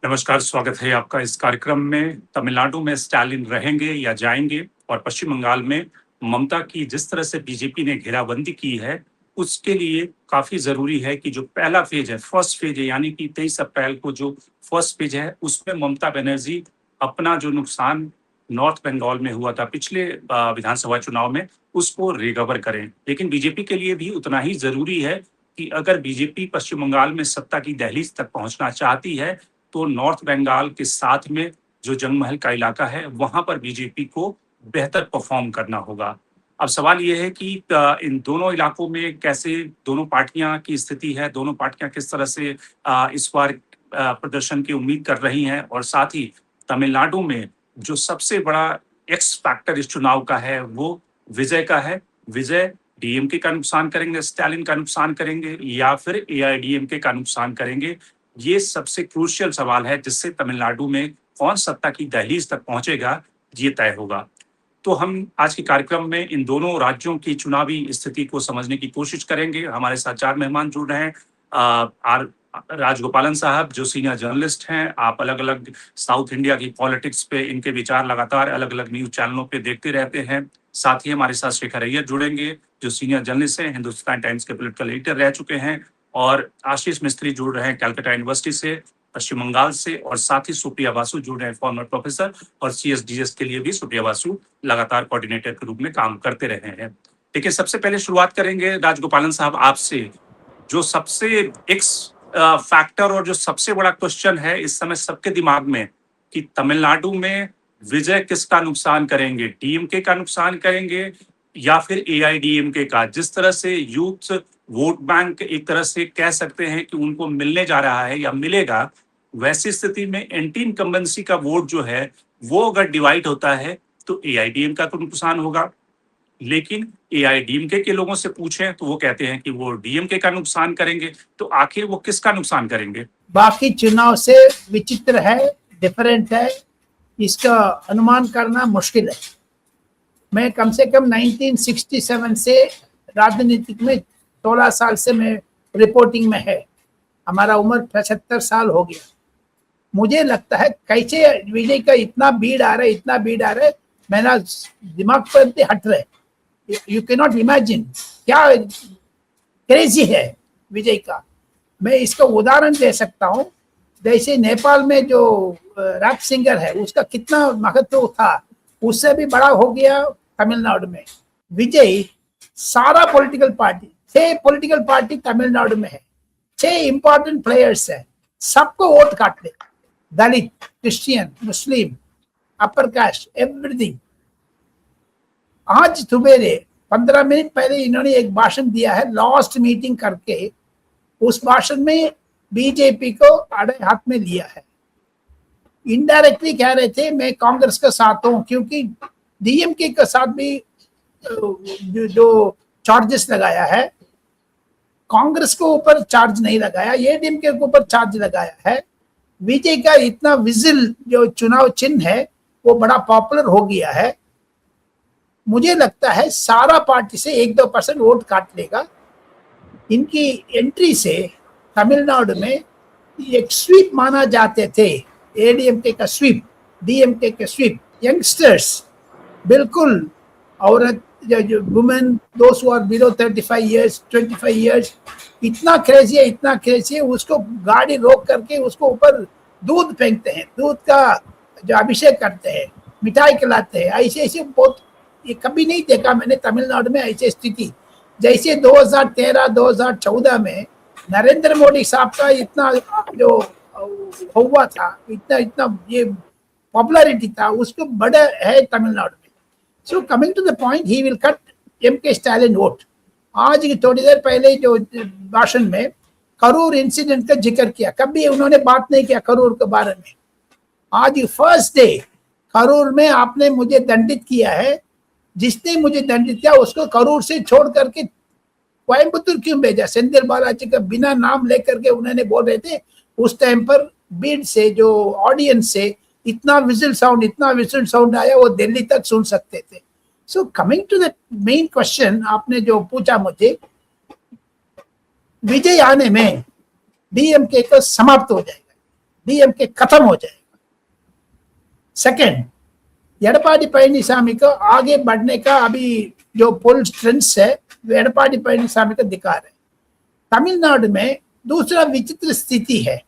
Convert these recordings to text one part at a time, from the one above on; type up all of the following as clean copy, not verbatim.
नमस्कार, स्वागत है आपका इस कार्यक्रम में। तमिलनाडु में स्टालिन रहेंगे या जाएँगे और पश्चिम बंगाल में ममता की जिस तरह से बीजेपी ने घेराबंदी की है, उसके लिए काफ़ी ज़रूरी है कि जो पहला फ़ेज़ है, फर्स्ट फ़ेज़ है, यानी कि 23 अप्रैल को जो फर्स्ट फ़ेज़ है, उसमें ममता बनर्जी अपना जो नुकसान नॉर्थ बंगाल में हुआ था पिछले विधानसभा चुनाव में, उसको रिकवर करें। लेकिन बीजेपी के लिए भी उतना ही ज़रूरी है कि अगर बीजेपी पश्चिम बंगाल में सत्ता की दहलीज तक पहुँचना चाहती है, तो नॉर्थ बंगाल के साथ में जो जंगमहल का इलाका है, वहाँ पर बीजेपी को बेहतर परफ़ॉर्म करना होगा। अब सवाल ये है कि इन दोनों इलाकों में कैसे दोनों पार्टियाँ की स्थिति है, दोनों पार्टियाँ किस तरह से इस बार प्रदर्शन की उम्मीद कर रही हैं और साथ ही तमिलनाडु में जो सबसे बड़ा एक्स फैक्टर इस चुनाव का है, वो विजय का है। विजय डीएमके का नुकसान करेंगे, स्टालिन का नुकसान करेंगे या फिर एआईएडीएमके का नुकसान करेंगे? ये सबसे क्रूशियल सवाल है जिससे तमिलनाडु में कौन सत्ता की दहलीज तक पहुंचेगा, ये तय होगा। तो हम आज के कार्यक्रम में इन दोनों राज्यों की चुनावी स्थिति को समझने की कोशिश करेंगे। हमारे साथ 4 मेहमान जुड़ रहे हैं। आर राजगोपालन साहब जो सीनियर जर्नलिस्ट हैं। आप अलग-अलग साउथ इंडिया की पॉलिटिक्स पे इनके विचार लगातार अलग-अलग न्यूज़ चैनलों पे देखते रहते हैं। साथ ही हमारे साथ शेखर अय्यर जुड़ेंगे, जो सीनियर जर्नलिस्ट हैं, हिंदुस्तान टाइम्स के पॉलिटिकल एडिटर रह चुके हैं। और आशीष मिस्त्री जुड़ रहे हैं कलकत्ता यूनिवर्सिटी से, पश्चिम बंगाल से और साथ ही सुप्रिया बासु जुड़ रहे हैं फॉर्मर प्रोफेसर और सीएसडीएस के लिए भी सुप्रिया बासु लगातार कोऑर्डिनेटर के रूप में काम करते रहे हैं। देखिए, सबसे पहले शुरुआत करेंगे राजगोपालन साहब आपसे। जो सबसे एक्स फैक्टर और जो सबसे बड़ा क्वेश्चन है इस समय सबके दिमाग में कि तमिलनाडु में विजय किसका नुकसान करेंगे? डीएमके का नुकसान करेंगे या फिर एआईडीएमके का? जिस तरह से यूथ वोट बैंक एक तरह से कह सकते हैं कि उनको मिलने जा रहा है या मिलेगा, वैसी स्थिति में एंटी इनकम्बेंसी का वोट जो है, वो अगर डिवाइड होता है, तो एआईडीएम का तो नुकसान होगा। लेकिन एआईडीएमके के लोगों से पूछें तो वो कहते हैं कि वो डीएमके का नुकसान करेंगे, तो आखिर वो किसका नुकसान करेंगे? बाकी चुनाव से विचित्र है, डिफरेंट है, इसका अनुमान करना मुश्किल है। मैं कम से कम 1967 से राजनीतिक में 16 साल से मैं रिपोर्टिंग में है। हमारा उम्र 75 साल हो गया। मुझे लगता है कैसे विजय का इतना भीड़ आ रहा है, इतना भीड़ आ रहा है, मेरा दिमाग पर हट रहा है। यू कैन नॉट इमेजिन क्या क्रेजी है विजय का। मैं इसका उदाहरण दे सकता हूँ। जैसे नेपाल में जो रैप सिंगर है उसका कितना महत्व था, उससे भी बड़ा हो गया तमिलनाडु में। विजय सारा political party, 6 political party Tamil Nadu में है, 6 इंपॉर्टेंट प्लेयर्स है, सबको वोट काट ले। दलित, क्रिश्चियन, मुस्लिम, अपर कास्ट, एवरीथिंग। आज सवेरे 15 मिनट पहले इन्होंने एक भाषण दिया है लास्ट मीटिंग करके। उस भाषण में बीजेपी को आड़े हाथ में लिया है। इनडायरेक्टली कह रहे थे मैं कांग्रेस के साथ हूं, क्योंकि डीएमके के साथ भी जो चार्जेस लगाया है, कांग्रेस को ऊपर चार्ज नहीं लगाया, एडीएमके के ऊपर चार्ज लगाया है। विजय का इतना विजिल जो चुनाव चिन्ह है वो बड़ा पॉपुलर हो गया है। मुझे लगता है सारा पार्टी से 1-2% वोट काट लेगा। इनकी एंट्री से तमिलनाडु में एक स्वीप माना जाते थे, एडीएमके का स्वीप, डीएमके का स्वीप। यंगस्टर्स बिल्कुल, औरत, women, those who are below 35 years, 25 years, इतना क्रेजी है, इतना क्रेजी है। उसको गाड़ी रोक करके उसको ऊपर दूध फेंकते हैं, दूध का जो अभिषेक करते हैं, मिठाई खिलाते हैं। ऐसे ऐसे बहुत, ये कभी नहीं देखा मैंने तमिलनाडु में ऐसी स्थिति। जैसे 2013-2014 में नरेंद्र मोदी साहब का इतना जो हुआ था, इतना ये पॉपुलैरिटी था, उसको बड़ा है तमिलनाडु में। So coming to the point, he will cut MK Stalin vote. आज की थोड़ी देर पहले जो भाषण में करूर इंसिडेंट का जिक्र किया, कभी उन्होंने बात नहीं किया करूर के बारे में। आज फर्स्ट डे करूर में आपने मुझे दंडित किया है, जिसने मुझे दंडित किया उसको करूर से छोड़ करके कोयम्बतूर क्यों भेजा? सेंथिल बालाजी का बिना नाम लेकर के उन्होंने बोल रहे थे। उस टाइम पर भीड़ से, जो ऑडियंस से इतना विजिल साउंड आया, वो दिल्ली तक सुन सकते थे। So coming to the main question आपने जो पूछा मुझे, विजय आने में डीएमके को समाप्त हो जाएगा। डीएमके खत्म हो जाएगा। सेकंड, एडपाडी पழனிசாमी को आगे बढ़ने का अभी जो पोल स्ट्रेंथ है एडपाडी पழனிசாमी को दिखा रहे। तमिलनाडु में दूसरा विचित्र स्थिति है,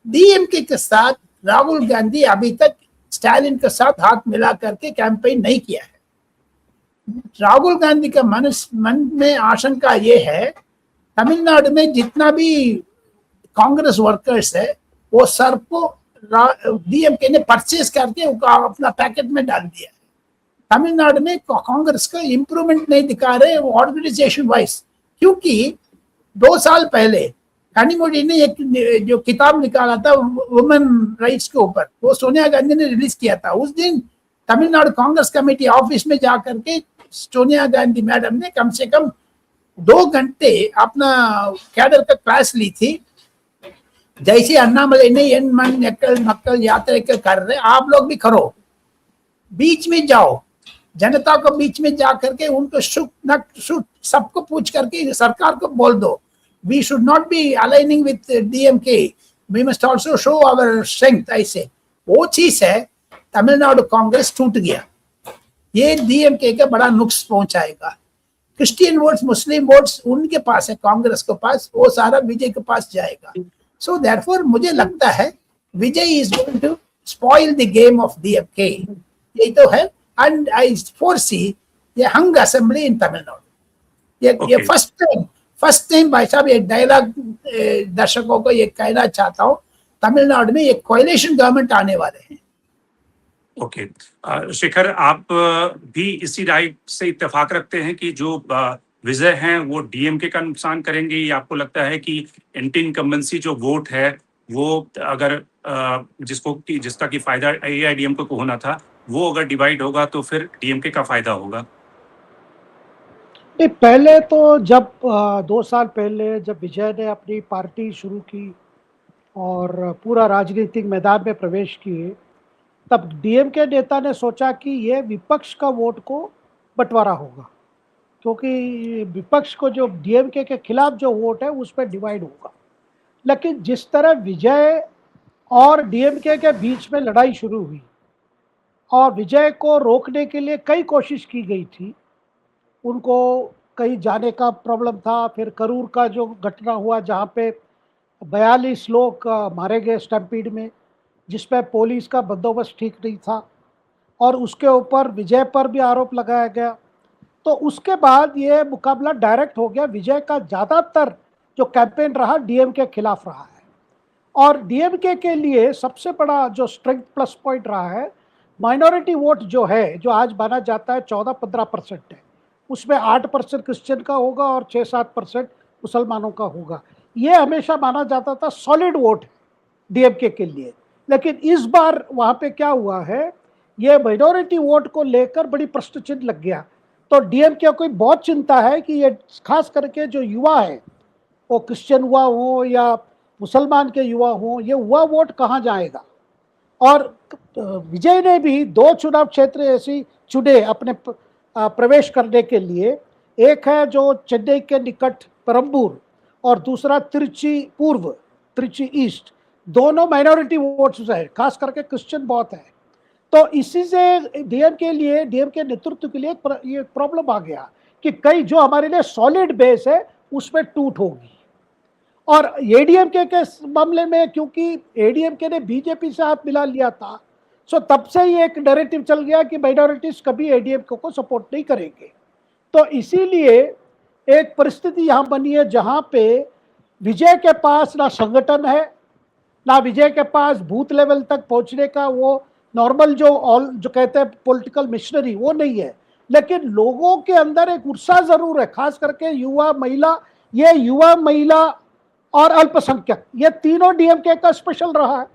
डीएमके के साथ राहुल गांधी अभी तक स्टालिन के साथ हाथ मिला करके कैंपेन नहीं किया है। राहुल गांधी का मन में आशंका ये है, तमिलनाडु में जितना भी कांग्रेस वर्कर्स है वो सर को डीएमके ने परचेज करके अपना पैकेट में डाल दिया है। तमिलनाडु में कांग्रेस का इंप्रूवमेंट नहीं दिखा रहे ऑर्गेनाइजेशन वाइज, क्योंकि 2 साल पहले कनिमोझी ने एक जो किताब निकाला था वुमेन राइट्स के ऊपर, वो सोनिया गांधी ने रिलीज किया था। उस दिन तमिलनाडु कांग्रेस कमेटी ऑफिस में जाकर के सोनिया गांधी मैडम ने कम से कम 2 घंटे अपना कैडर का क्लास ली थी। जैसे अन्नामलई ने एन मन नक्कल मक्कल यात्रा कर रहे, आप लोग भी करो, बीच में जाओ, जनता को बीच में जा करके उनको सुख न सुख सबको पूछ करके सरकार को बोल दो, we should not be aligning with DMK, we must also show our strength. ऐसे वो चीज है, तमिलनाडु कांग्रेस टूट गया, ये डीएमके का बड़ा नुक्स पहुंचाएगा। क्रिश्चियन वोट्स, मुस्लिम वोट्स उनके पास है, कांग्रेस के पास, वो सारा विजय के पास जाएगा। सो देयरफॉर मुझे लगता है Vijay is going to spoil the game of DMK, यही तो है। एंड आई फोरसी ये हंग असेंबली इन तमिलनाडु। ये फर्स्ट टाइम भाई साहब, एक डायलॉग दर्शकों को ये कहना चाहता हूँ, तमिलनाडु में एक कोएलिशन गवर्नमेंट आने वाले हैं। ओके शेखर, आप भी इसी राय से इत्तेफाक रखते हैं कि जो विजय हैं वो डीएमके का नुकसान करेंगे, या आपको लगता है कि एंटी इनकम्बेंसी जो वोट है वो अगर जिसका की फायदा एआईडीएमके को होना था, वो अगर डिवाइड होगा तो फिर डीएमके का फायदा होगा? पहले तो जब 2 साल पहले जब विजय ने अपनी पार्टी शुरू की और पूरा राजनीतिक मैदान में प्रवेश किए, तब डीएमके नेता ने सोचा कि ये विपक्ष का वोट को बंटवारा होगा, क्योंकि विपक्ष को जो डीएमके के खिलाफ जो वोट है उस पर डिवाइड होगा। लेकिन जिस तरह विजय और डीएमके के बीच में लड़ाई शुरू हुई और विजय को रोकने के लिए कई कोशिश की गई थी, उनको कहीं जाने का प्रॉब्लम था, फिर करूर का जो घटना हुआ जहाँ पे 42 लोग मारे गए स्टैम्पीड में, जिसमें पुलिस का बंदोबस्त ठीक नहीं था, और उसके ऊपर विजय पर भी आरोप लगाया गया। तो उसके बाद ये मुकाबला डायरेक्ट हो गया, विजय का ज़्यादातर जो कैंपेन रहा डीएमके के खिलाफ रहा है। और डीएमके के लिए सबसे बड़ा जो स्ट्रेंथ प्लस पॉइंट रहा है, माइनॉरिटी वोट जो है, जो आज माना जाता है 14-15% है, उसमें 8% क्रिश्चियन का होगा और 6-7% मुसलमानों का होगा। ये हमेशा माना जाता था सॉलिड वोट डीएमके के लिए। लेकिन इस बार वहाँ पे क्या हुआ है, ये माइनॉरिटी वोट को लेकर बड़ी प्रश्न चिन्ह लग गया। तो डीएमके को बहुत चिंता है कि ये खास करके जो युवा है, वो क्रिश्चियन युवा हो या मुसलमान के युवा हो, ये युवा वोट कहाँ जाएगा। और विजय ने भी 2 चुनाव क्षेत्र ऐसी चुने अपने प्रवेश करने के लिए, एक है जो चेन्नई के निकट परम्बूर और दूसरा तिरुचि पूर्व, तिरुचि ईस्ट, दोनों माइनॉरिटी वोट्स है, खास करके क्रिश्चियन बहुत है। तो इसी से डीएमके नेतृत्व के लिए ये प्रॉब्लम आ गया कि कई जो हमारे लिए सॉलिड बेस है उसमें टूट होगी। और एडीएमके के मामले में, क्योंकि एडीएमके ने बीजेपी से हाथ मिला लिया था, सो तब से ही एक नैरेटिव चल गया कि माइनॉरिटीज कभी एडीएमके को सपोर्ट नहीं करेंगे। तो इसीलिए एक परिस्थिति यहाँ बनी है जहाँ पे विजय के पास ना संगठन है, ना विजय के पास बूथ लेवल तक पहुँचने का वो नॉर्मल जो कहते हैं पॉलिटिकल मिशनरी, वो नहीं है। लेकिन लोगों के अंदर एक उत्साह जरूर है, खास करके युवा, महिला, ये युवा, महिला और अल्पसंख्यक, ये तीनों डीएमके का स्पेशल रहा है।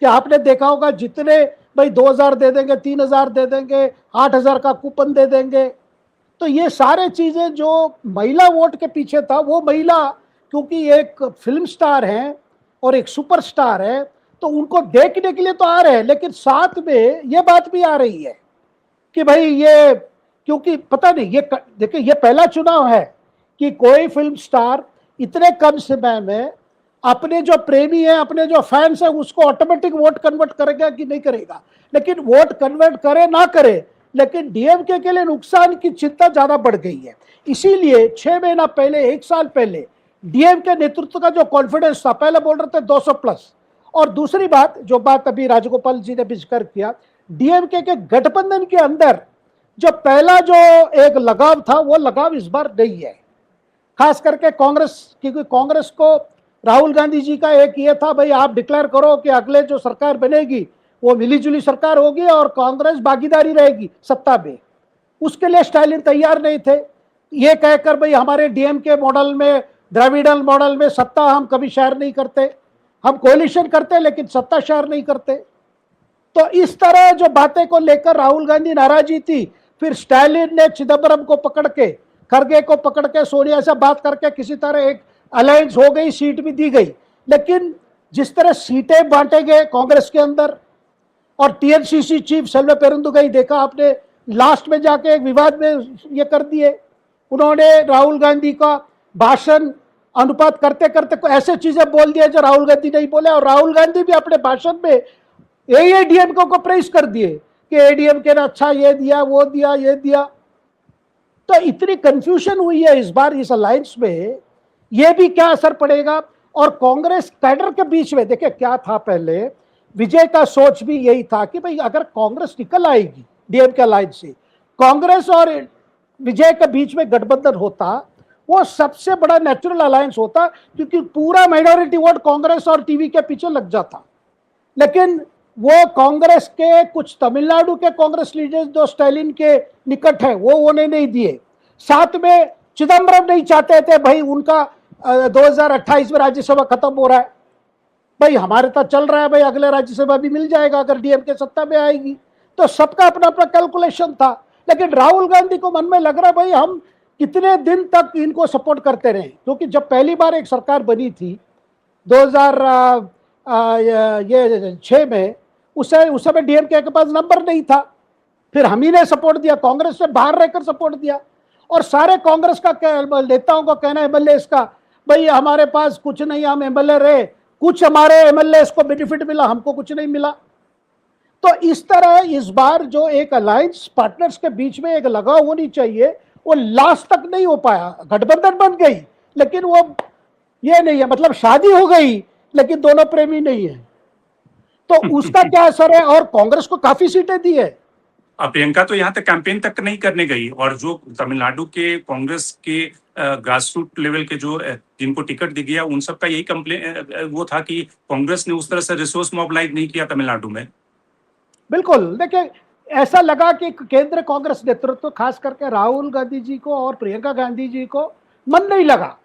कि आपने देखा होगा, जितने भाई 2000 दे देंगे, 3000 दे देंगे, 8000 का कूपन दे देंगे। तो ये सारे चीजें जो महिला वोट के पीछे था, वो महिला क्योंकि एक फिल्म स्टार है और एक सुपरस्टार है, तो उनको देखने के लिए तो आ रहे हैं, लेकिन साथ में ये बात भी आ रही है कि भाई ये, क्योंकि पता नहीं, ये देखिए, ये पहला चुनाव है कि कोई फिल्म स्टार इतने कम समय में अपने जो प्रेमी है, अपने जो फैंस है, उसको ऑटोमेटिक वोट कन्वर्ट करेगा कि नहीं करेगा। लेकिन वोट कन्वर्ट करे ना करे, लेकिन डीएमके के लिए नुकसान की चिंता ज्यादा बढ़ गई है। इसीलिए 6 महीना पहले, 1 साल पहले डीएमके नेतृत्व का जो कॉन्फिडेंस था, पहले बोल रहे थे 200 प्लस। और दूसरी बात, जो बात अभी राजगोपाल जी ने भी जिक्र किया, डीएमके के गठबंधन के अंदर जो पहला जो एक लगाव था, वो लगाव इस बार नहीं है, खास करके कांग्रेस। क्योंकि कांग्रेस को राहुल गांधी जी का एक ये था, भाई आप डिक्लेयर करो कि अगले जो सरकार बनेगी वो मिलीजुली सरकार होगी और कांग्रेस भागीदारी रहेगी सत्ता में। उसके लिए स्टालिन तैयार नहीं थे। ये कहकर भाई हमारे डीएमके मॉडल में, द्रविड़न मॉडल में सत्ता हम कभी शेयर नहीं करते, हम कोलिशन करते लेकिन सत्ता शेयर नहीं करते। तो इस तरह जो बातें को लेकर राहुल गांधी नाराजी थी, फिर स्टालिन ने चिदम्बरम को पकड़ के, खरगे को पकड़ के, सोनिया से बात करके किसी तरह एक अलायंस हो गई, सीट भी दी गई। लेकिन जिस तरह सीटें बांटे गए कांग्रेस के अंदर, और टीएनसीसी चीफ सेल्वे पेरुंदुगई देखा आपने, लास्ट में जाके एक विवाद में ये कर दिए। उन्होंने राहुल गांधी का भाषण अनुपात करते करते ऐसे चीजें बोल दिए जो राहुल गांधी नहीं बोले, और राहुल गांधी भी अपने भाषण में एआईएडीएमके को प्रेस कर दिए कि एडीएमके ने अच्छा ये दिया, वो दिया, ये दिया। तो इतनी कंफ्यूजन हुई है इस बार इस अलायंस में, ये भी क्या असर पड़ेगा। और कांग्रेस कैडर के बीच में देखिए क्या था, पहले विजय का सोच भी यही था कि भाई अगर कांग्रेस निकल आएगी डीएमके अलायंस से, कांग्रेस और विजय के बीच में गठबंधन होता, वो सबसे बड़ा नेचुरल अलायंस होता, क्योंकि पूरा माइनॉरिटी वोट कांग्रेस और टीवी के पीछे लग जाता। लेकिन वो कांग्रेस के कुछ तमिलनाडु के कांग्रेस लीडर्स जो स्टालिन के निकट है, वो उन्हें नहीं दिए। साथ में चिदम्बरम नहीं चाहते थे भाई उनका 2028 में राज्यसभा खत्म हो रहा है, भाई हमारे तो चल रहा है, भाई अगले राज्यसभा भी मिल जाएगा अगर डीएमके सत्ता में आएगी। तो सबका अपना अपना कैलकुलेशन था। लेकिन राहुल गांधी को मन में लग रहा है भाई हम कितने दिन तक इनको सपोर्ट करते रहे, क्योंकि जब पहली बार एक सरकार बनी थी 2006 में, उस समय डीएमके के पास नंबर नहीं था, फिर हम ही ने सपोर्ट दिया, कांग्रेस से बाहर रहकर सपोर्ट दिया। और सारे कांग्रेस का नेताओं का कहना, एमएलए का, भाई हमारे पास कुछ नहीं, हम एमएलए रहे, कुछ हमारे एमएलए को बेनिफिट मिला, हमको कुछ नहीं मिला। तो इस तरह इस बार जो एक अलायंस पार्टनर्स के बीच में एक लगाव होनी चाहिए, वो लास्ट तक नहीं हो पाया। गठबंधन बन गई लेकिन वो ये नहीं है, मतलब शादी हो गई लेकिन दोनों प्रेमी नहीं है। तो उसका क्या असर है। और कांग्रेस को काफी सीटें दी है। प्रियंका तो यहाँ तक कैंपेन तक नहीं करने गई, और जो तमिलनाडु के कांग्रेस के ग्रास रूट लेवल के जो जिनको टिकट दी गया, उन सबका यही कंप्लेन वो था कि कांग्रेस ने उस तरह से रिसोर्स मोबिलाइज नहीं किया तमिलनाडु में। बिल्कुल, देखिए ऐसा लगा कि केंद्र कांग्रेस नेतृत्व, खास करके राहुल गांधी जी को और प्रियंका गांधी जी को मन नहीं लगा।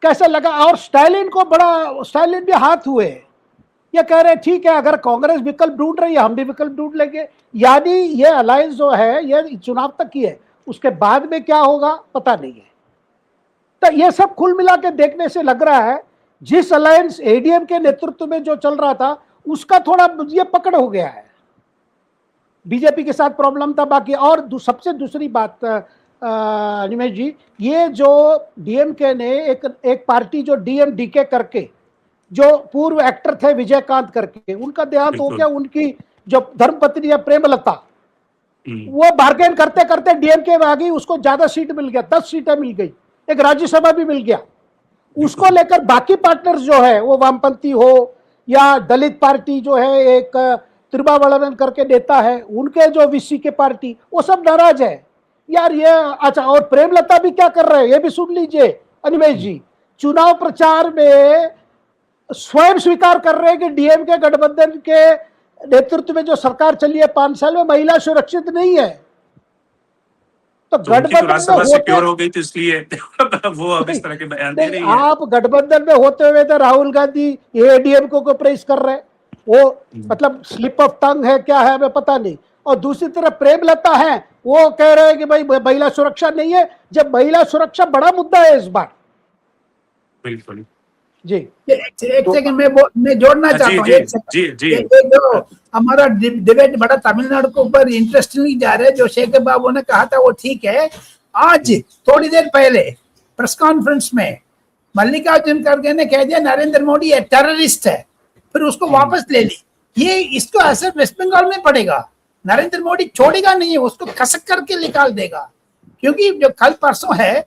कैसा लगा। और स्टालिन को बड़ा, स्टालिन भी हाथ हुए, ये कह रहे ठीक है अगर कांग्रेस विकल्प ढूंढ रही है हम भी विकल्प ढूंढ लेंगे। यानी ये अलायंस जो है ये चुनाव तक ही है, उसके बाद में क्या होगा पता नहीं है। तो ये सब कुल मिला के देखने से लग रहा है जिस अलायंस एडीएम के नेतृत्व में जो चल रहा था उसका थोड़ा ये पकड़ हो गया है। बीजेपी के साथ प्रॉब्लम था बाकी। और सबसे दूसरी बात निमेश जी, ये जो डीएमके ने एक पार्टी जो डीएमडीके करके, जो पूर्व एक्टर थे विजयकांत करके, उनका देहांत हो गया। उनकी जो धर्मपत्नी है प्रेमलता, वो बार्गेन करते करते डीएमके में आ गई, उसको ज्यादा सीट मिल गया, 10 सीटें मिल गई, एक राज्यसभा भी मिल गया। उसको लेकर बाकी पार्टनर्स जो है, वो वामपंथी हो या दलित पार्टी जो है, एक त्रिबावलन करके नेता है, उनके जो वीसी के पार्टी, वो सब नाराज है यार ये। अच्छा, और प्रेमलता भी क्या कर रहे हैं ये भी सुन लीजिए अनिमेश जी। चुनाव प्रचार में स्वयं स्वीकार कर रहे हैं कि डीएमके गठबंधन के नेतृत्व में जो सरकार चली है 5 साल में, महिला सुरक्षित नहीं है। तो गठबंधन सिक्योर हो गई, तो इसलिए वो अब इस तरह के बयान दे रही है। आप गठबंधन में होते हुए तो राहुल गांधी एडीएमके को प्रेस कर रहे हैं, वो मतलब स्लिप ऑफ टंग है क्या है हमें पता नहीं। और दूसरी तरफ प्रेमलता है, वो कह रहे हैं कि भाई महिला सुरक्षा नहीं है, जब महिला सुरक्षा बड़ा मुद्दा है इस बार। बिल्कुल जी। एक सेकंड मैं जोड़ना चाहता हूँ। ये जो हमारा डिबेट बड़ा तमिलनाडु के ऊपर इंटरेस्टिंगली जा रहा है, जो शेखर बाबू ने कहा था वो ठीक है। आज थोड़ी देर पहले प्रेस कॉन्फ्रेंस में मल्लिकार्जुन खड़गे ने कह दिया नरेंद्र मोदी एक टेररिस्ट है, फिर उसको वापस ले ली। ये इसको असर वेस्ट बंगाल में पड़ेगा। नरेंद्र मोदी छोड़ेगा नहीं, उसको कसक करके निकाल देगा। क्योंकि जो कल परसों है,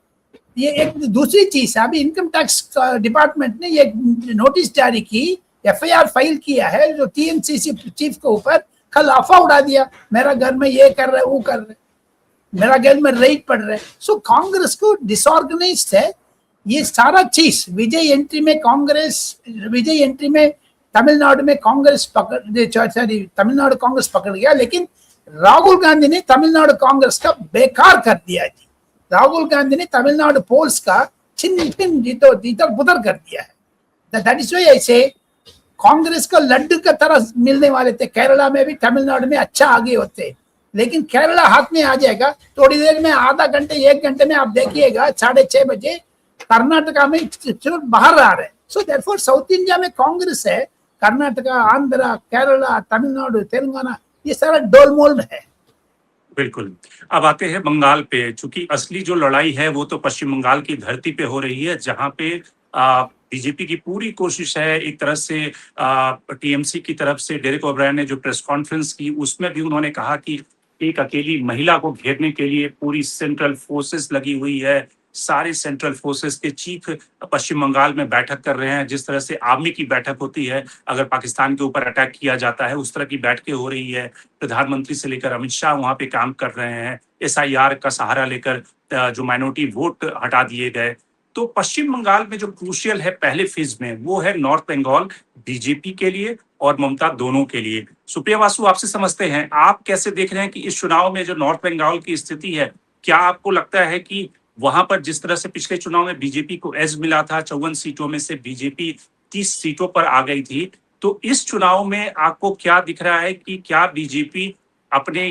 ये एक दूसरी चीज है, अभी इनकम टैक्स डिपार्टमेंट ने ये नोटिस जारी की, एफआईआर फाइल किया है जो टीएनसीसी चीफ के ऊपर। कल अफवाह उड़ा दिया, मेरा घर में ये कर रहे वो कर रहे, मेरा घर में रेड पड़ रहे। सो कांग्रेस को डिसऑर्गेनाइज्ड है ये सारा चीज। विजय एंट्री में कांग्रेस, विजय एंट्री में तमिलनाडु में कांग्रेस तमिलनाडु कांग्रेस पकड़ गया, लेकिन राहुल गांधी ने तमिलनाडु कांग्रेस का बेकार कर दिया जी। राहुल गांधी ने तमिलनाडु पोल्स का छिन जीतर बुदर कर दिया है। दैट इज व्हाई आई से कांग्रेस को लड्डू की तरह मिलने वाले थे केरला में भी, तमिलनाडु में अच्छा आगे होते, लेकिन केरला हाथ में आ जाएगा थोड़ी देर में, आधा घंटे 1 घंटे में। आप देखिएगा 6:30 बजे कर्नाटका में बाहर आ रहे हैं। सो देयरफॉर साउथ इंडिया में कांग्रेस है, कर्नाटका, आंध्रा, केरला, तमिलनाडु, तेलंगाना, ये सारा डोलमोल में है। बिल्कुल। अब आते हैं बंगाल पे, चूंकि असली जो लड़ाई है वो तो पश्चिम बंगाल की धरती पे हो रही है, जहां पे बीजेपी की पूरी कोशिश है। एक तरह से टीएमसी की तरफ से डेरेक ओब्रायन ने जो प्रेस कॉन्फ्रेंस की, उसमें भी उन्होंने कहा कि एक अकेली महिला को घेरने के लिए पूरी सेंट्रल फोर्सेस लगी हुई है। सारे सेंट्रल फोर्सेस के चीफ पश्चिम बंगाल में बैठक कर रहे हैं। जिस तरह से आर्मी की बैठक होती है अगर पाकिस्तान के ऊपर अटैक किया जाता है, उस तरह की बैठकें हो रही है। प्रधानमंत्री से लेकर अमित शाह वहां पे काम कर रहे हैं। एसआईआर का सहारा लेकर जो माइनॉरिटी वोट हटा दिए गए। तो पश्चिम बंगाल में जो क्रूशियल है पहले फेज में, वो है नॉर्थ बंगाल बीजेपी के लिए और ममता दोनों के लिए। सुप्रिया वासु, आपसे समझते हैं, आप कैसे देख रहे हैं कि इस चुनाव में जो नॉर्थ बंगाल की स्थिति है, क्या आपको लगता है कि वहां पर जिस तरह से पिछले चुनाव में बीजेपी को एज मिला था, 54 सीटों में से बीजेपी 30 सीटों पर आ गई थी, तो इस चुनाव में आपको क्या दिख रहा है कि क्या बीजेपी अपने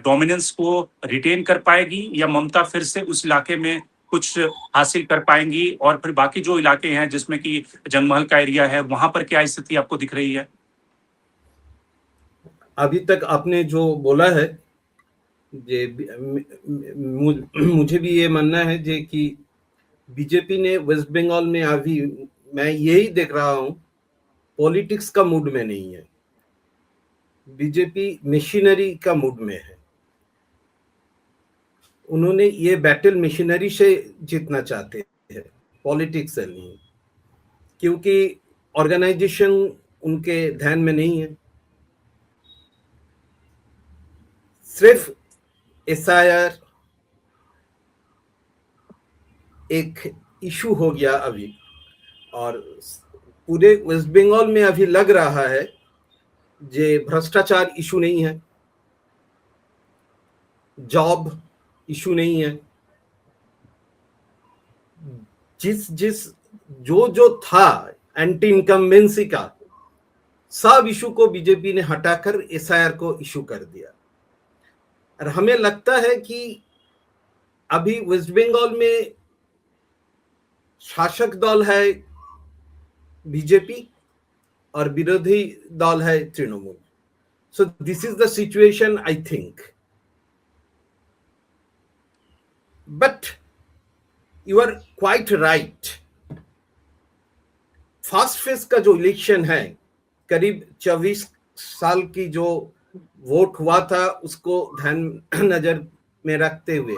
डोमिनेंस को रिटेन कर पाएगी या ममता फिर से उस इलाके में कुछ हासिल कर पाएंगी? और फिर बाकी जो इलाके हैं जिसमें कि जंगमहल का एरिया है, वहां पर क्या स्थिति आपको दिख रही है? अभी तक आपने जो बोला है, मुझे भी ये मानना है जे कि बीजेपी ने वेस्ट बंगाल में, अभी मैं यही देख रहा हूँ, पॉलिटिक्स का मूड में नहीं है। बीजेपी मशीनरी का मूड में है। उन्होंने ये बैटल मशीनरी से जीतना चाहते हैं, पॉलिटिक्स से नहीं, क्योंकि ऑर्गेनाइजेशन उनके ध्यान में नहीं है। सिर्फ एसआईआर एक इशू हो गया अभी, और पूरे वेस्ट बंगाल में अभी लग रहा है जे भ्रष्टाचार इशू नहीं है, जॉब इशू नहीं है। जो था एंटी इनकम्बेंसी का, सब इशू को बीजेपी ने हटाकर एसआईआर को इशू कर दिया। और हमें लगता है कि अभी वेस्ट बंगाल में शासक दल है बीजेपी और विरोधी दल है Trinamool. So this is the situation I think. But you are quite right, first phase का जो इलेक्शन है, करीब 24 साल की जो वोट हुआ था, उसको ध्यान नजर में रखते हुए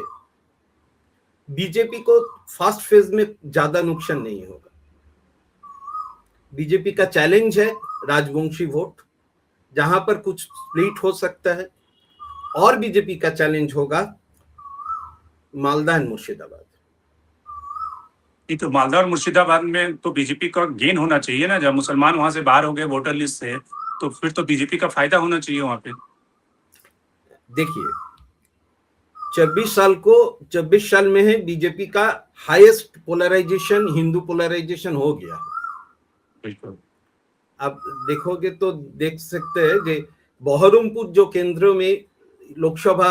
बीजेपी को फर्स्ट फेज में ज्यादा नुकसान नहीं होगा। बीजेपी का चैलेंज है राजवंशी वोट, जहां पर कुछ स्प्लिट हो सकता है, और बीजेपी का चैलेंज होगा मालदा एंड मुर्शिदाबाद। तो मालदा और मुर्शिदाबाद में तो बीजेपी का गेन होना चाहिए ना, जब मुसलमान वहां से बाहर हो गए वोटर लिस्ट से, तो फिर तो बीजेपी का फायदा होना चाहिए वहां पे। देखिए, 24 साल में है बीजेपी का हाईएस्ट पोलराइजेशन, हिंदू पोलराइजेशन हो गया। बिल्कुल। आप देखोगे तो देख सकते हैं कि बहरमपुर जो केंद्रों में लोकसभा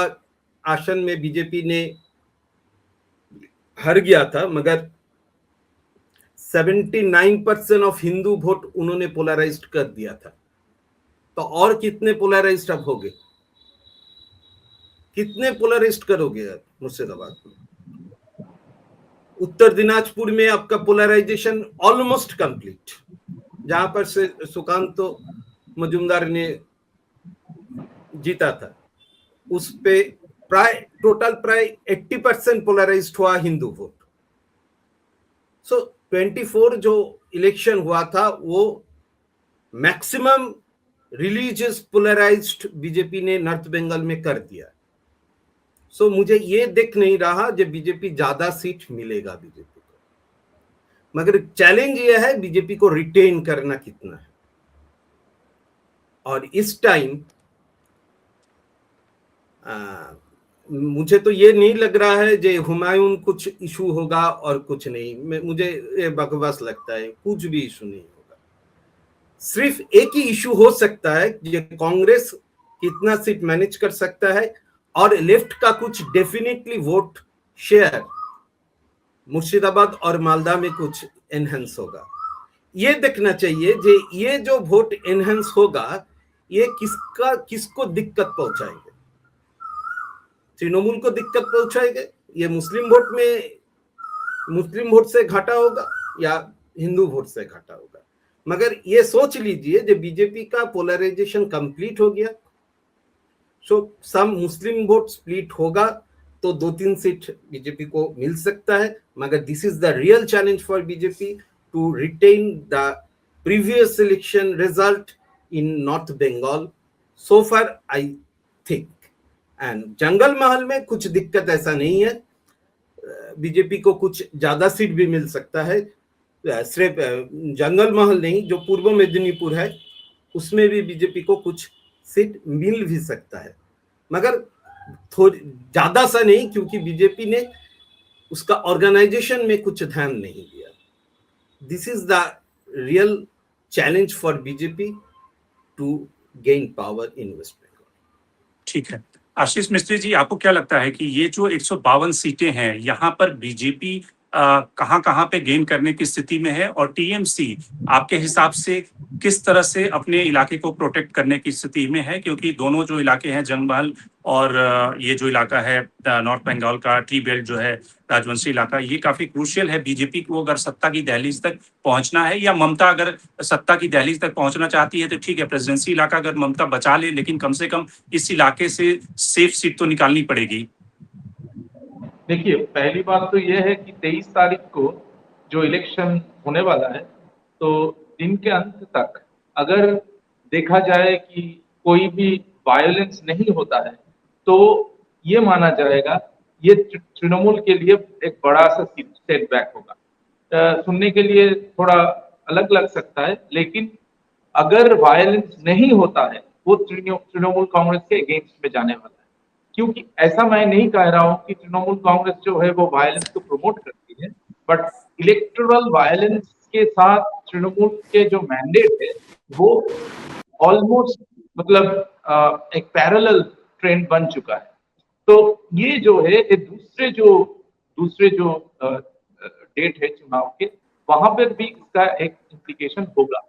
आसन में बीजेपी ने हार गया था, मगर 79% ऑफ हिंदू वोट उन्होंने पोलराइज्ड कर दिया था। तो और कितने पोलराइज्ड अब हो गए? कितने पोलराइज्ड करोगे मुर्शिदाबाद? उत्तर दिनाजपुर में आपका पोलराइजेशन ऑलमोस्ट कंप्लीट, जहां पर से सुकांत मजुमदार ने जीता था, उस पे प्राय 80% पोलराइज्ड हुआ हिंदू वोट। सो 24 जो इलेक्शन हुआ था वो मैक्सिमम रिलीजियस पोलराइज्ड बीजेपी ने नॉर्थ बंगाल में कर दिया। सो मुझे ये दिख नहीं रहा जब बीजेपी ज्यादा सीट मिलेगा बीजेपी को, मगर चैलेंज ये है बीजेपी को रिटेन करना कितना है। और इस टाइम मुझे तो ये नहीं लग रहा है जे हुमायूं कुछ इशू होगा और कुछ नहीं, मुझे ये बकवास लगता है, कुछ भी इशू नहीं होगा। सिर्फ एक ही इशू हो सकता है, ये कांग्रेस कितना सीट मैनेज कर सकता है और लेफ्ट का कुछ डेफिनेटली वोट शेयर मुर्शिदाबाद और मालदा में कुछ एनहेंस होगा। ये देखना चाहिए जे ये जो वोट एनहेंस होगा ये किसको दिक्कत पहुंचाएंगे। तृणमूल को दिक्कत पहुंचाएंगे, ये मुस्लिम वोट से घाटा होगा या हिंदू वोट से घाटा होगा। मगर ये सोच लीजिए जब बीजेपी का पोलराइजेशन कंप्लीट हो गया, सो सम मुस्लिम वोट स्प्लिट होगा तो 2-3 सीट बीजेपी को मिल सकता है। मगर this is the real challenge for BJP to retain the previous election result in north Bengal so far I think. And Jangal Mahal में कुछ दिक्कत ऐसा नहीं है, बीजेपी को कुछ ज्यादा सीट भी मिल सकता है। सिर्फ जंगल महल नहीं, जो पूर्व मेदिनीपुर है उसमें भी बीजेपी को कुछ सीट मिल भी सकता है, मगर थोड़ी ज्यादा सा नहीं, क्योंकि बीजेपी ने उसका ऑर्गेनाइजेशन में कुछ ध्यान नहीं दिया। This is the real challenge for BJP to gain power in West Bengal. ठीक है, आशीष मिस्त्री जी, आपको क्या लगता है कि ये जो 152 सीटें हैं, यहाँ पर बीजेपी कहाँ पे गेन करने की स्थिति में है, और टीएमसी आपके हिसाब से किस तरह से अपने इलाके को प्रोटेक्ट करने की स्थिति में है? क्योंकि दोनों जो इलाके हैं, जंगमहल और ये जो इलाका है नॉर्थ बंगाल का टी बेल्ट जो है, राजवंशी इलाका, ये काफी क्रूशियल है बीजेपी को अगर सत्ता की दहलीज तक पहुंचना है, या ममता अगर सत्ता की दहलीज तक पहुंचना चाहती है तो ठीक है, प्रेसिडेंसी इलाका अगर ममता बचा ले, लेकिन कम से कम इस इलाके से सेफ सीट तो निकालनी पड़ेगी। देखिए, पहली बात तो यह है कि 23 तारीख को जो इलेक्शन होने वाला है, तो दिन के अंत तक अगर देखा जाए कि कोई भी वायलेंस नहीं होता है तो ये माना जाएगा ये तृणमूल के लिए एक बड़ा सा सेटबैक होगा। सुनने के लिए थोड़ा अलग लग सकता है, लेकिन अगर वायलेंस नहीं होता है वो तृणमूल कांग्रेस के अगेंस्ट में जाने वाला है। क्योंकि ऐसा मैं नहीं कह रहा हूं कि तृणमूल कांग्रेस जो है वो वायलेंस को प्रमोट करती है, बट इलेक्टोरल वायलेंस के साथ तृणमूल के जो मैंडेट है वो ऑलमोस्ट मतलब एक पैरेलल ट्रेंड बन चुका है। तो ये जो है ये दूसरे जो डेट है चुनाव के, वहां पर भी इसका एक इम्प्लीकेशन होगा।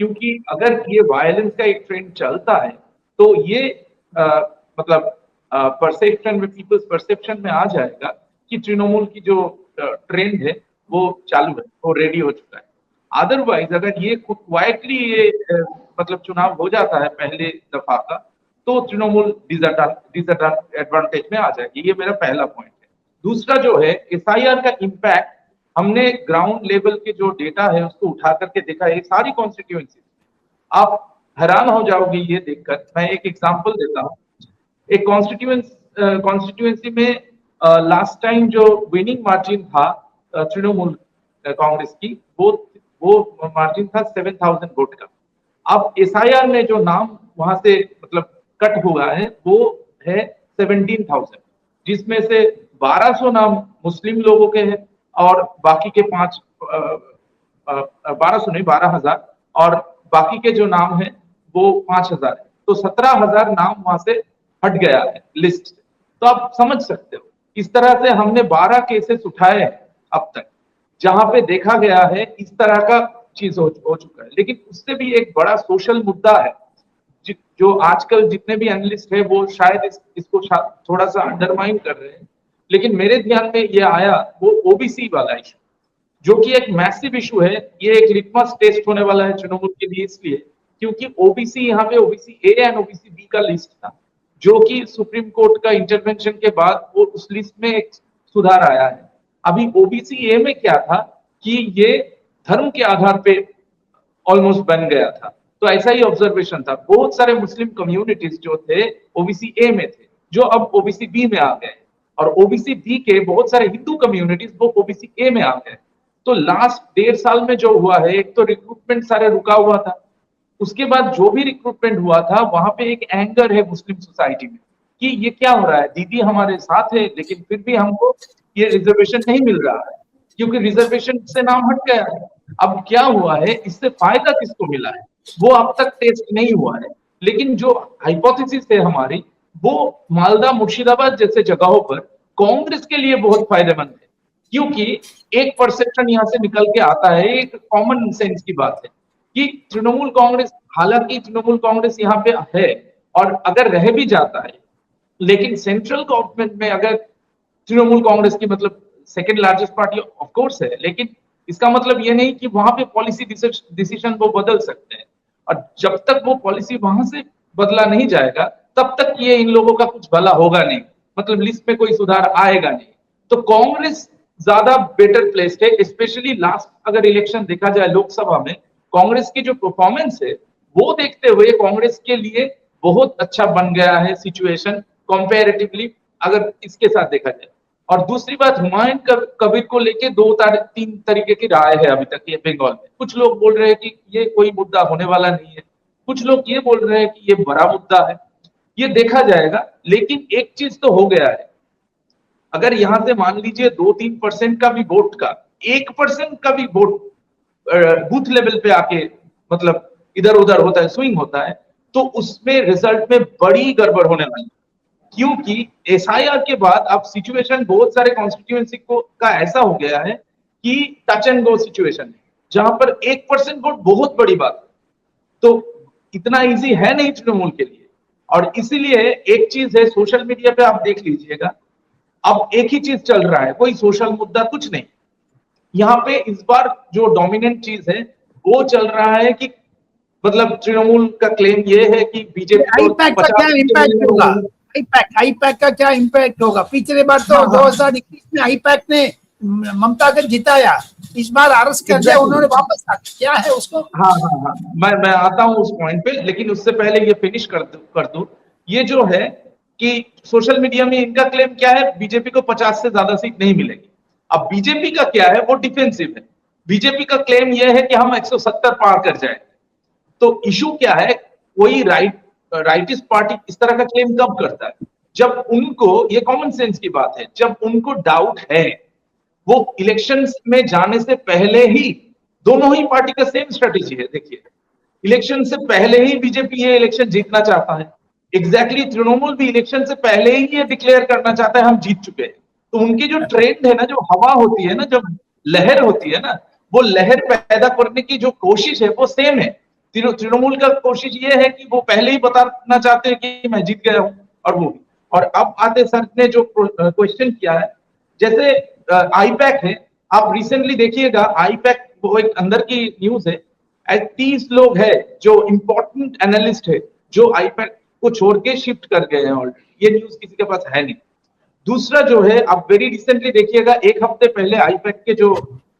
क्योंकि अगर ये वायलेंस का एक ट्रेंड चलता है तो ये मतलब परसेप्शन में, पीपल्स परसेप्शन में आ जाएगा कि तृणमूल की जो ट्रेंड है वो चालू है, वो रेडी हो चुका है। अदरवाइज अगर ये क्वाइटली ये मतलब चुनाव हो जाता है पहले दफा का, तो तृणमूल डिसएडवांटेज में आ जाएगी। ये मेरा पहला पॉइंट है। दूसरा जो है एसआईआर का इम्पैक्ट, हमने ग्राउंड लेवल के जो डेटा है उसको उठा करके देखा है, सारी कॉन्स्टिट्यूएंसी, आप हैरान हो जाओगे ये देखकर। मैं एक एग्जांपल देता हूँ। एक कॉन्स्टिट्यूएंसी में लास्ट टाइम जो विनिंग मार्जिन था तृणमूल कांग्रेस की, वो मार्जिन था 7,000 वोट का। अब एसआईआर में जो नाम वहां से मतलब कट हुआ है वो है 17,000, जिसमें से 1200 नाम मुस्लिम लोगों के हैं और बाकी के 12,000 और बाकी के जो नाम है वो 5,000 है। तो 17,000 नाम वहां से हट गया है लिस्ट से। तो आप समझ सकते हो इस तरह से हमने 12 केसेस उठाए अब तक, जहां पे देखा गया है इस तरह का चीज हो चुका है। लेकिन उससे भी एक बड़ा सोशल मुद्दा है जो आजकल जितने भी एनालिस्ट है वो शायद इसको थोड़ा सा अंडरमाइन कर रहे हैं। लेकिन मेरे ध्यान में ये आया वो ओबीसी वाला इशू, जो कि एक मैसिव इशू है। ये एक लिटमस टेस्ट होने वाला है तृणमूल के लिए, इसलिए क्योंकि ओबीसी यहाँ पे OBC A and OBC B का लिस्ट था, जो कि सुप्रीम कोर्ट का इंटरवेंशन के बाद वो उस लिस्ट में एक सुधार आया है। अभी ओबीसी ए में क्या था कि ये धर्म के आधार पे ऑलमोस्ट बन गया था, तो ऐसा ही ऑब्जर्वेशन था। बहुत सारे मुस्लिम कम्युनिटीज जो थे ओबीसी ए में थे, जो अब ओबीसी बी में आ गए, और ओबीसी बी के बहुत सारे हिंदू कम्युनिटीज वो ओबीसी ए में आ गए। तो लास्ट 1.5 साल में जो हुआ है, एक तो रिक्रूटमेंट सारे रुका हुआ था, उसके बाद जो भी रिक्रूटमेंट हुआ था वहां पे एक एंगर है मुस्लिम सोसाइटी में कि ये क्या हो रहा है, दीदी हमारे साथ है लेकिन फिर भी हमको ये रिजर्वेशन नहीं मिल रहा है, क्योंकि रिजर्वेशन से नाम हट गया है। अब क्या हुआ है, इससे फायदा किसको मिला है वो अब तक टेस्ट नहीं हुआ है, लेकिन जो हाइपोथेसिस है हमारी, वो मालदा मुर्शिदाबाद जैसे जगहों पर कांग्रेस के लिए बहुत फायदेमंद है, क्योंकि एक परसेप्शन यहाँ से निकल के आता है, एक कॉमन सेंस की बात है कि तृणमूल कांग्रेस, हालांकि तृणमूल कांग्रेस यहाँ पे है और अगर रह भी जाता है, लेकिन सेंट्रल गवर्नमेंट में अगर तृणमूल कांग्रेस की मतलब second largest party of course है, लेकिन इसका मतलब ये नहीं कि वहां पे पॉलिसी डिसीजन वो बदल सकते हैं, और जब तक वो पॉलिसी वहां से बदला नहीं जाएगा तब तक ये इन लोगों का कुछ भला होगा नहीं, मतलब लिस्ट में कोई सुधार आएगा नहीं। तो कांग्रेस ज्यादा बेटर प्लेस्ड है, स्पेशली लास्ट अगर इलेक्शन देखा जाए लोकसभा में, कांग्रेस की जो परफॉर्मेंस है वो देखते हुए कांग्रेस के लिए बहुत अच्छा बन गया है सिचुएशन कंपैरेटिवली, अगर इसके साथ देखा जाए। और दूसरी बात, हुमायूं कबीर को लेके 2-3 तरीके की राय है अभी तक ये बंगाल में। कुछ लोग बोल रहे हैं कि ये कोई मुद्दा होने वाला नहीं है, कुछ लोग ये बोल रहे हैं कि ये बड़ा मुद्दा है, ये देखा जाएगा। लेकिन एक चीज तो हो गया है, अगर यहां से मान लीजिए 2-3% का भी वोट का 1% का भी वोट बूथ लेवल पे आके मतलब इधर उधर होता है, स्विंग होता है, तो उसमें रिजल्ट में बड़ी गड़बड़ होने वाली, क्योंकि एसआईआर के बाद अब सिचुएशन बहुत सारे कॉन्स्टिट्यूएंसी को का ऐसा हो गया है कि टच एंड गो सिचुएशन है, जहां पर 1% वोट बहुत बड़ी बात है। तो इतना इजी है नहीं तृणमूल के लिए, और इसीलिए एक चीज है, सोशल मीडिया पे आप देख लीजिएगा, अब एक ही चीज चल रहा है, कोई सोशल मुद्दा कुछ नहीं। यहाँ पे इस बार जो डोमिनेंट चीज है वो चल रहा है कि मतलब तृणमूल का क्लेम ये है कि बीजेपी आईपैक का क्या इम्पैक्ट होगा, आईपैक का क्या इम्पैक्ट होगा? पिछले बार तो 2021 में आईपैक ने ममता को जिताया, इस बार अरेस्ट कर दिया उन्होंने, वापस क्या है उसको? हाँ, मैं आता हूँ उस पॉइंट पे, लेकिन उससे पहले ये फिनिश कर दूं। ये जो है कि सोशल मीडिया में इनका क्लेम क्या है, बीजेपी को 50 से ज्यादा सीट नहीं मिलेगी। अब बीजेपी का क्या है, वो डिफेंसिव है। बीजेपी का क्लेम यह है कि हम 170 पार कर जाए। तो इशू क्या है, कोई राइटिस्ट पार्टी इस तरह का क्लेम कब करता है, जब उनको, ये कॉमन सेंस की बात है, जब उनको डाउट है। वो इलेक्शंस में जाने से पहले ही, दोनों ही पार्टी का सेम स्ट्रेटेजी है। देखिए, इलेक्शन से पहले ही बीजेपी ये इलेक्शन जीतना चाहता है, एग्जैक्टली तृणमूल भी इलेक्शन से पहले ही ये डिक्लेयर करना चाहता है हम जीत चुके हैं। तो उनकी जो ट्रेंड है ना, जो हवा होती है ना, जब लहर होती है ना, वो लहर पैदा करने की जो कोशिश है वो सेम है। तृणमूल का कोशिश ये है कि वो पहले ही बताना चाहते हैं कि मैं जीत गया हूं, और वो भी। और अब आते सर ने जो क्वेश्चन किया है, जैसे आईपैक है, आप रिसेंटली देखिएगा, आईपैक वो एक अंदर की न्यूज है, 30 लोग है जो इंपॉर्टेंट एनालिस्ट है जो आईपैक को छोड़ के शिफ्ट कर गए हैं ऑलरेडी। ये न्यूज किसी के पास है नहीं। दूसरा जो है, आप वेरी रिसेंटली देखिएगा, एक हफ्ते पहले आईपैक के जो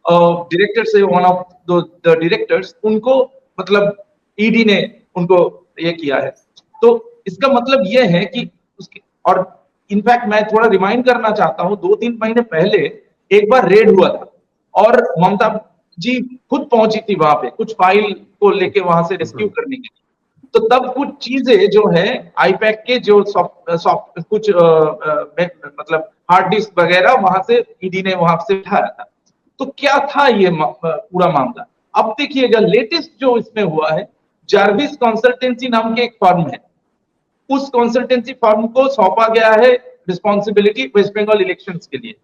डायरेक्टर्स है, वन ऑफ द डायरेक्टर्स, उनको मतलब ईडी ने उनको ये किया है। तो इसका मतलब ये है कि उसके, और इनफैक्ट मैं थोड़ा रिमाइंड करना चाहता हूं, 2-3 महीने पहले एक बार रेड हुआ था और ममता जी खुद पहुंची थी वहां पे कुछ फाइल को लेके वहां से रेस्क्यू करने के लिए। तो तब कुछ चीजें जो है आईपैक के जो सॉफ्ट कुछ मतलब हार्ड डिस्क वगैरह वहां से ईडी ने वहां से उठाया था। तो क्या था ये पूरा मामला? अब देखिएगा, लेटेस्ट जो इसमें हुआ है, जार्विस कंसल्टेंसी नाम के एक फर्म है, उस कंसल्टेंसी फर्म को सौंपा गया है रिस्पॉन्सिबिलिटी वेस्ट बंगाल इलेक्शंस के लिए।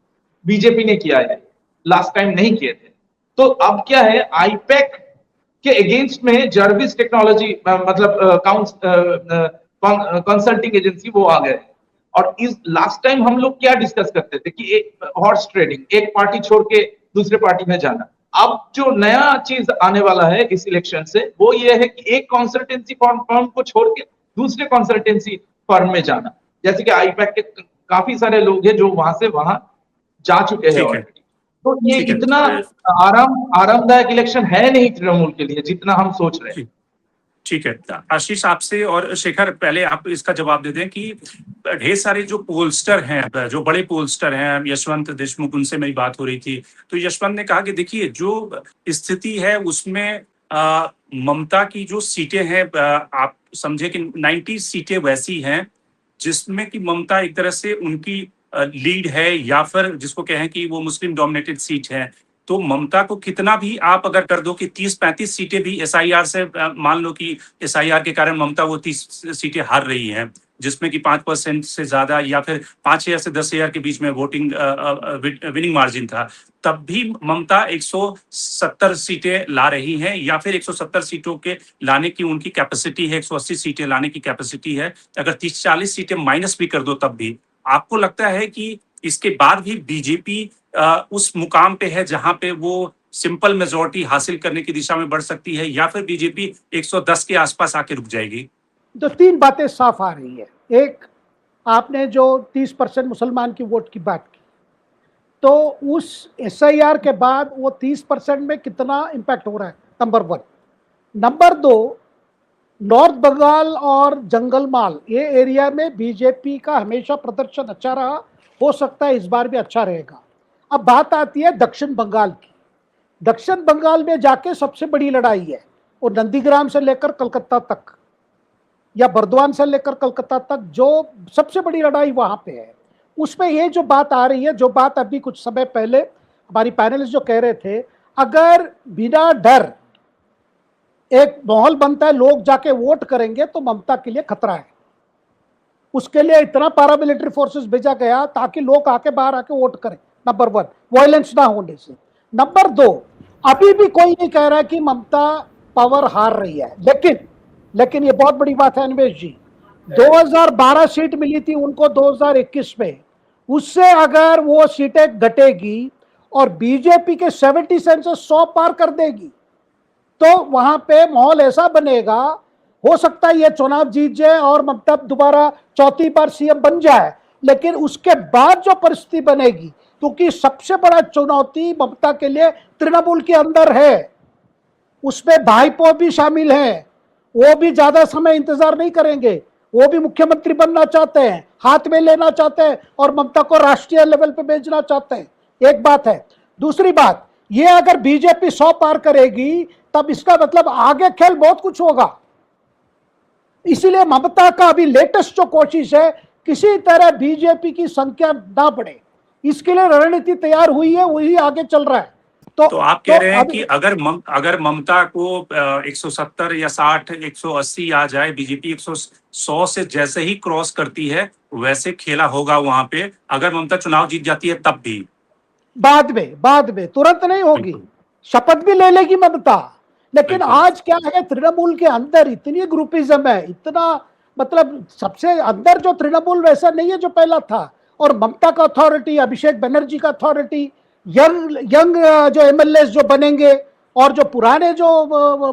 बीजेपी ने किया है, लास्ट टाइम नहीं किए थे। तो अब क्या है, आईपैक के अगेंस्ट में जार्विस टेक्नोलॉजी मतलब कंसल्टिंग एजेंसी वो आ गए। और इस लास्ट टाइम हम लोग क्या डिस्कस करते थे कि एक हॉर्स ट्रेडिंग, एक पार्टी छोड़ के दूसरे पार्टी में जाना। अब जो नया चीज आने वाला है इस इलेक्शन से वो ये है कि एक कंसल्टेंसी फर्म को छोड़ के दूसरे कंसल्टेंसी फर्म में जाना, जैसे कि आईपैक के काफी सारे लोग हैं जो वहां से वहां जा चुके हैं ठीक है, ऑलरेडी। तो ये ठीक है। इतना आरामदायक इलेक्शन है नहीं तृणमूल के लिए जितना हम सोच रहे हैं। ठीक है, आशीष आपसे और शेखर पहले आप इसका जवाब दे दें कि ढेर सारे जो पोलस्टर हैं, जो बड़े पोलस्टर हैं, यशवंत देशमुख, उनसे मेरी बात हो रही थी, तो यशवंत ने कहा कि देखिए जो स्थिति है उसमें ममता की जो सीटें हैं, आप समझे कि 90 सीटें वैसी हैं जिसमें कि ममता एक तरह से उनकी लीड है, या फिर जिसको कहें कि वो मुस्लिम डोमिनेटेड सीट है। तो ममता को कितना भी आप अगर कर दो कि 30-35 सीटें भी एसआईआर से, मान लो कि एसआईआर के कारण ममता वो 30 सीटें हार रही हैं, जिसमें कि 5% से ज्यादा या फिर 5,000 से 10,000 के बीच में वोटिंग विनिंग मार्जिन था, तब भी ममता 170 सीटें ला रही हैं, या फिर 170 सीटों के लाने की उनकी कैपेसिटी है, 180 सीटें लाने की कैपेसिटी है। अगर 30-40 सीटें माइनस भी कर दो तब भी आपको लगता है कि इसके बाद भी बीजेपी उस मुकाम पे है जहां पे वो सिंपल मेजोरिटी हासिल करने की दिशा में बढ़ सकती है, या फिर बीजेपी 110 के आसपास आके रुक जाएगी? तो तीन बातें साफ आ रही है। एक, आपने जो 30% मुसलमान की वोट की बात की, तो उस एसआईआर के बाद वो 30% में कितना इम्पैक्ट हो रहा है, नंबर 1। नंबर 2, नॉर्थ बंगाल और जंगलमाल ये एरिया में बीजेपी का हमेशा प्रदर्शन अच्छा रहा, हो सकता है इस बार भी अच्छा रहेगा। अब बात आती है दक्षिण बंगाल की। दक्षिण बंगाल में जाके सबसे बड़ी लड़ाई है, वो नंदीग्राम से लेकर कलकत्ता तक या बर्दवान से लेकर कलकत्ता तक, जो सबसे बड़ी लड़ाई वहां पे है। उसमें ये जो बात आ रही है, जो बात अभी कुछ समय पहले हमारी पैनलिस्ट जो कह रहे थे, अगर बिना डर एक माहौल बनता है, लोग जाके वोट करेंगे, तो ममता के लिए खतरा है। उसके लिए इतना पैरामिलिट्री फोर्सेस भेजा गया ताकि लोग आके बाहर आके वोट करें, नंबर 1, वायलेंस ना होने से। नंबर 2, अभी भी कोई नहीं कह रहा है कि ममता पावर हार रही है, लेकिन ये बहुत बड़ी बात है अनिमेश जी, 2012 सीट मिली थी उनको 2021 में, उससे अगर वो सीटें घटेगी और बीजेपी के 70 सेंसस 100 पार कर देगी, तो वहां पे माहौल ऐसा बनेगा, हो सकता है ये चुनाव जीत जाए और ममता दोबारा चौथी बार सीएम बन जाए। लेकिन उसके बाद जो परिस्थिति बनेगी, क्योंकि सबसे बड़ा चुनौती ममता के लिए तृणमूल के अंदर है, उसमें भाईपो भी शामिल हैं, वो भी ज्यादा समय इंतजार नहीं करेंगे, वो भी मुख्यमंत्री बनना चाहते हैं, हाथ में लेना चाहते हैं और ममता को राष्ट्रीय लेवल पे भेजना चाहते हैं। एक बात है। दूसरी बात, ये अगर बीजेपी 100 पार करेगी, तब इसका मतलब आगे खेल बहुत कुछ होगा। इसीलिए ममता का अभी लेटेस्ट जो कोशिश है, किसी तरह बीजेपी की संख्या ना बढ़े, इसके लिए रणनीति तैयार हुई है, वही आगे चल रहा है। तो आप कह रहे हैं कि अगर ममता को 170 या 60, 180 आ जाए, बीजेपी 100 से जैसे ही क्रॉस करती है वैसे खेला होगा वहां पे, अगर ममता चुनाव जीत जाती है तब भी? बाद में तुरंत नहीं होगी, शपथ भी ले लेगी ममता। लेकिन आज क्या है, तृणमूल के अंदर इतनी ग्रुपिज्म है, इतना मतलब सबसे अंदर जो तृणमूल वैसा नहीं है जो पहला था, और ममता का अथॉरिटी, अभिषेक बनर्जी का अथॉरिटी, यंग जो एमएलए जो बनेंगे और जो पुराने जो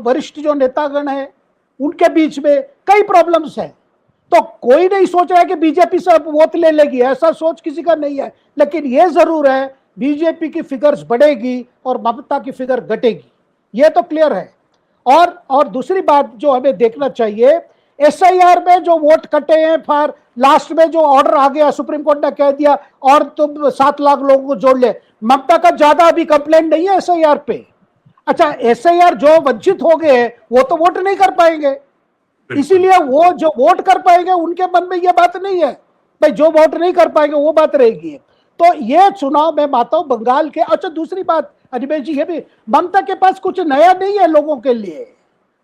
वरिष्ठ जो नेतागण हैं, उनके बीच में कई प्रॉब्लम्स हैं। तो कोई नहीं सोच रहा है कि बीजेपी से वोट ले लेगी, ऐसा सोच किसी का नहीं है। लेकिन यह जरूर है, बीजेपी की फिगर्स बढ़ेगी और ममता की फिगर घटेगी, ये तो क्लियर है। और दूसरी बात जो हमें देखना चाहिए, एसआईआर में जो वोट कटे हैं, फिर लास्ट में जो ऑर्डर आ गया, सुप्रीम कोर्ट ने कह दिया और तुम 7 लाख लोगों को जोड़ ले, ममता का ज्यादा अभी कंप्लेंट नहीं है एसआईआर पे। अच्छा, एसआईआर जो वंचित हो गए हैं वो तो वोट नहीं कर पाएंगे, इसीलिए वो जो वोट कर पाएंगे उनके मन में ये बात नहीं है, भाई जो वोट नहीं कर पाएंगे वो बात रहेगी। तो ये चुनाव मैं मानता हूं बंगाल के। अच्छा, दूसरी बात अनिमेश जी, ये भी ममता के पास कुछ नया नहीं है लोगों के लिए।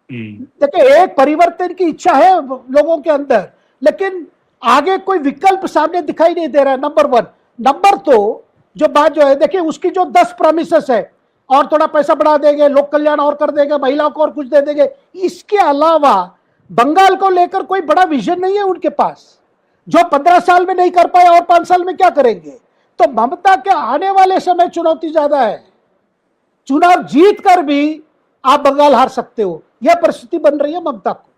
देखिए, एक परिवर्तन की इच्छा है लोगों के अंदर, लेकिन आगे कोई विकल्प सामने दिखाई नहीं दे रहा है, नंबर 1। नंबर 2 जो बात जो है, देखिए उसकी जो 10 प्रॉमिसेस है, और थोड़ा पैसा बढ़ा देंगे, लोक कल्याण और कर देंगे, महिलाओं को और कुछ दे देंगे, इसके अलावा बंगाल को लेकर कोई बड़ा विजन नहीं है उनके पास। जो 15 साल में नहीं कर पाए और 5 साल में क्या करेंगे? तो ममता के आने वाले समय चुनौती ज्यादा है। चुनाव जीत कर भी आप बंगाल हार सकते हो, यह परिस्थिति बन रही है ममता को।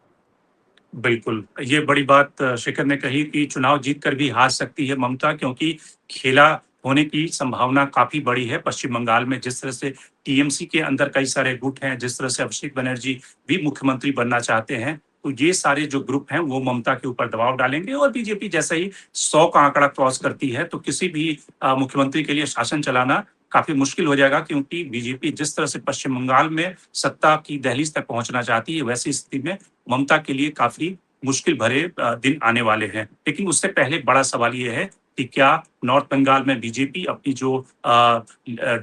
बिल्कुल, ये बड़ी बात शेखर ने कही कि चुनाव जीत कर भी हार सकती है ममता, क्योंकि खेला होने की संभावना काफी बड़ी है पश्चिम बंगाल में। जिस तरह से टीएमसी के अंदर कई सारे गुट हैं, जिस तरह से अभिषेक बनर्जी भी मुख्यमंत्री बनना चाहते हैं, तो ये सारे जो ग्रुप हैं वो ममता के ऊपर दबाव डालेंगे। और बीजेपी जैसे ही 100 का आंकड़ा क्रॉस करती है तो किसी भी मुख्यमंत्री के लिए शासन चलाना काफी मुश्किल हो जाएगा, क्योंकि बीजेपी जिस तरह से पश्चिम बंगाल में सत्ता की दहलीज तक पहुंचना चाहती है, वैसी स्थिति में ममता के लिए काफी मुश्किल भरे दिन आने वाले हैं। लेकिन उससे पहले बड़ा सवाल ये है कि क्या नॉर्थ बंगाल में बीजेपी अपनी जो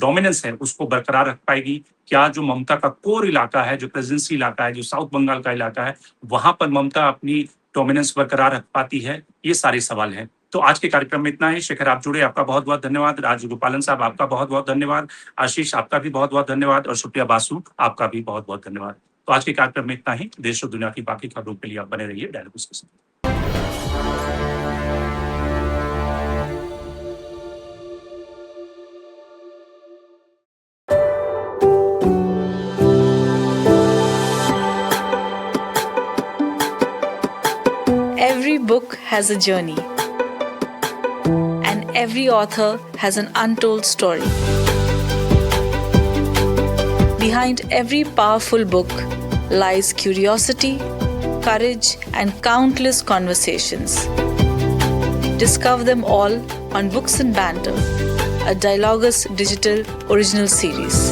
डोमिनेंस है उसको बरकरार रख पाएगी? क्या जो ममता का कोर इलाका है, जो प्रेजेंसी इलाका है, जो साउथ बंगाल का इलाका है, वहां पर ममता अपनी डोमिनेंस बरकरार रख पाती है? ये सारे सवाल हैं। तो आज के कार्यक्रम में इतना ही। शेखर, आप जुड़े, आपका बहुत बहुत धन्यवाद। राजगोपालन साहब, आपका बहुत बहुत धन्यवाद। आशीष, आपका भी बहुत बहुत धन्यवाद। और सुप्रिया बासु, आपका भी बहुत बहुत धन्यवाद। तो आज के कार्यक्रम में इतना ही। देश और दुनिया की बाकी खबरों के लिए आप बने रहिए डायलॉग्स के साथ। Every book has a journey, and every author has an untold story. Behind every powerful book lies curiosity, courage, and countless conversations. Discover them all on Books and Banter, a Dialogus Digital original series.